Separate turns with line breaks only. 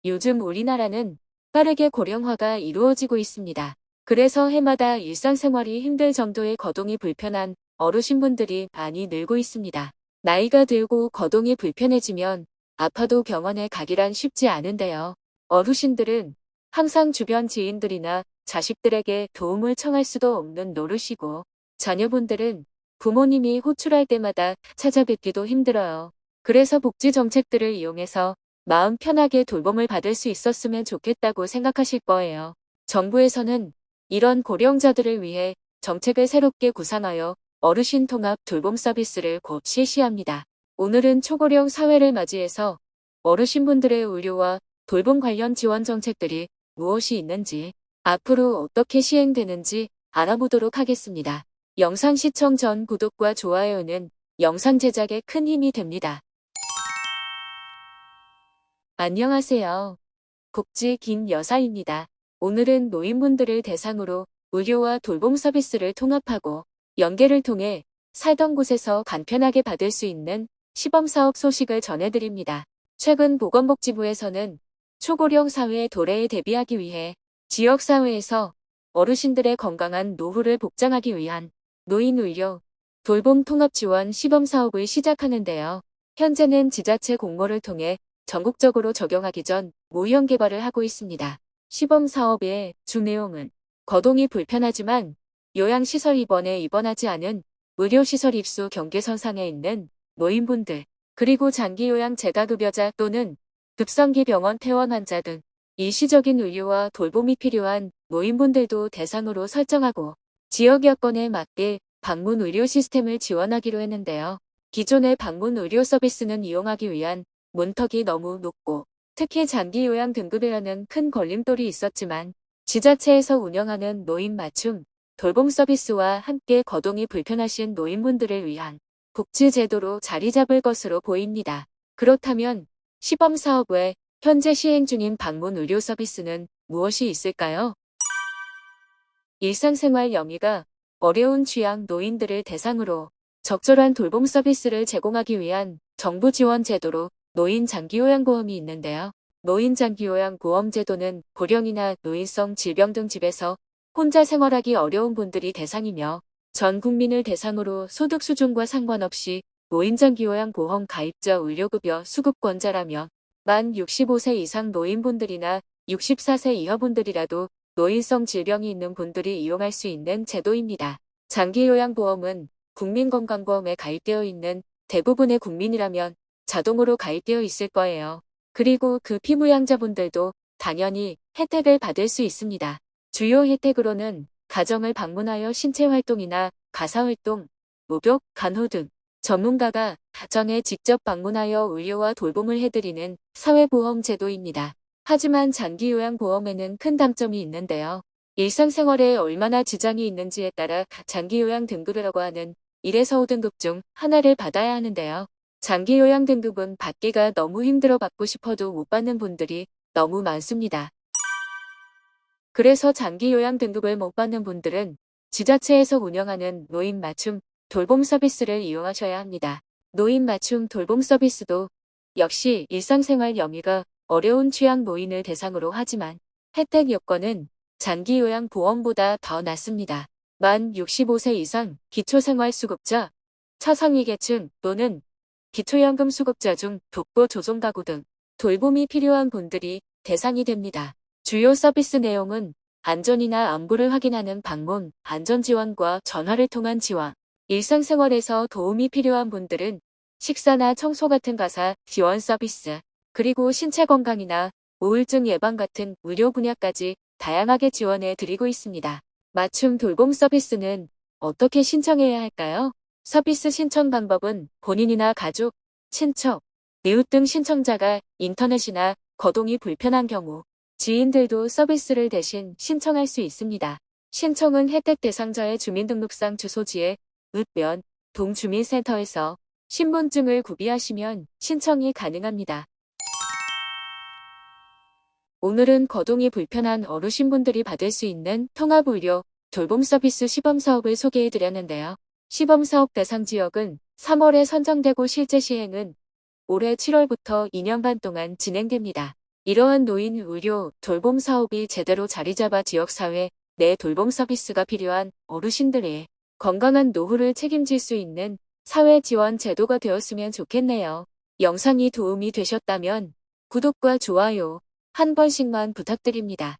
요즘 우리나라는 빠르게 고령화가 이루어지고 있습니다. 그래서 해마다 일상생활이 힘들 정도의 거동이 불편한 어르신분들이 많이 늘고 있습니다. 나이가 들고 거동이 불편해지면 아파도 병원에 가기란 쉽지 않은데요. 어르신들은 항상 주변 지인들이나 자식들에게 도움을 청할 수도 없는 노릇이고, 자녀분들은 부모님이 호출할 때마다 찾아뵙기도 힘들어요. 그래서 복지 정책들을 이용해서 마음 편하게 돌봄을 받을 수 있었으면 좋겠다고 생각하실 거예요. 정부에서는 이런 고령자들을 위해 정책을 새롭게 구상하여 어르신 통합 돌봄 서비스를 곧 실시합니다. 오늘은 초고령 사회를 맞이해서 어르신분들의 의료와 돌봄 관련 지원 정책들이 무엇이 있는지, 앞으로 어떻게 시행되는지 알아보도록 하겠습니다. 영상 시청 전 구독과 좋아요는 영상 제작에 큰 힘이 됩니다. 안녕하세요. 복지 김여사입니다. 오늘은 노인분들을 대상으로 의료와 돌봄 서비스를 통합하고 연계를 통해 살던 곳에서 간편하게 받을 수 있는 시범사업 소식을 전해드립니다. 최근 보건복지부에서는 초고령 사회 도래에 대비하기 위해 지역사회에서 어르신들의 건강한 노후를 복장하기 위한 노인의료, 돌봄 통합 지원 시범사업을 시작하는데요. 현재는 지자체 공모를 통해 전국적으로 적용하기 전 모형 개발을 하고 있습니다. 시범 사업의 주 내용은 거동이 불편하지만 요양시설 입원에 입원하지 않은 의료시설 입수 경계선상에 있는 노인분들, 그리고 장기요양 재가급여자 또는 급성기 병원 퇴원 환자 등 일시적인 의료와 돌봄이 필요한 노인분들도 대상으로 설정하고 지역 여건에 맞게 방문 의료 시스템을 지원하기로 했는데요. 기존의 방문 의료 서비스는 이용하기 위한 문턱이 너무 높고 특히 장기 요양 등급이라는 큰 걸림돌이 있었지만 지자체에서 운영하는 노인 맞춤 돌봄 서비스와 함께 거동이 불편하신 노인분들을 위한 복지 제도로 자리 잡을 것으로 보입니다. 그렇다면 시범 사업 외 현재 시행 중인 방문 의료 서비스는 무엇이 있을까요? 일상생활 영위가 어려운 취약 노인들을 대상으로 적절한 돌봄 서비스를 제공하기 위한 정부 지원 제도로 노인 장기요양보험이 있는데요. 노인 장기요양보험 제도는 고령이나 노인성 질병 등 집에서 혼자 생활하기 어려운 분들이 대상이며 전 국민을 대상으로 소득 수준과 상관없이 노인 장기요양보험 가입자 의료급여 수급권자라면 만 65세 이상 노인분들이나 64세 이하분들이라도 노인성 질병이 있는 분들이 이용할 수 있는 제도입니다. 장기요양보험은 국민건강보험에 가입되어 있는 대부분의 국민이라면 자동으로 가입되어 있을 거예요. 그리고 그 피부양자분들도 당연히 혜택을 받을 수 있습니다. 주요 혜택으로는 가정을 방문하여 신체활동이나 가사활동, 목욕, 간호 등 전문가가 가정에 직접 방문하여 의료와 돌봄을 해드리는 사회보험 제도입니다. 하지만 장기요양보험에는 큰 단점이 있는데요. 일상생활에 얼마나 지장이 있는지에 따라 장기요양 등급이라고 하는 1에서 5등급 중 하나를 받아야 하는데요. 장기요양 등급은 받기가 너무 힘들어 받고 싶어도 못 받는 분들이 너무 많습니다. 그래서 장기요양 등급을 못 받는 분들은 지자체에서 운영하는 노인 맞춤 돌봄 서비스를 이용하셔야 합니다. 노인 맞춤 돌봄 서비스도 역시 일상생활 영위가 어려운 취약 노인을 대상으로 하지만 혜택 요건은 장기요양보험보다 더 낮습니다. 만 65세 이상 기초생활수급자, 차상위계층 또는 기초연금 수급자 중 독보 조종가구 등 돌봄이 필요한 분들이 대상이 됩니다. 주요 서비스 내용은 안전이나 안부를 확인하는 방문, 안전지원과 전화를 통한 지원, 일상생활에서 도움이 필요한 분들은 식사나 청소 같은 가사 지원 서비스, 그리고 신체건강이나 우울증 예방 같은 의료 분야까지 다양하게 지원해 드리고 있습니다. 맞춤 돌봄 서비스는 어떻게 신청해야 할까요? 서비스 신청 방법은 본인이나 가족, 친척, 이웃 등 신청자가 인터넷이나 거동이 불편한 경우 지인들도 서비스를 대신 신청할 수 있습니다. 신청은 혜택 대상자의 주민등록상 주소지에 읍면 동주민센터에서 신분증을 구비하시면 신청이 가능합니다. 오늘은 거동이 불편한 어르신분들이 받을 수 있는 통합의료 돌봄 서비스 시범사업을 소개해드렸는데요. 시범사업 대상 지역은 3월에 선정되고 실제 시행은 올해 7월부터 2년 반 동안 진행됩니다. 이러한 노인 의료, 돌봄 사업이 제대로 자리 잡아 지역사회 내 돌봄 서비스가 필요한 어르신들의 건강한 노후를 책임질 수 있는 사회 지원 제도가 되었으면 좋겠네요. 영상이 도움이 되셨다면 구독과 좋아요 한 번씩만 부탁드립니다.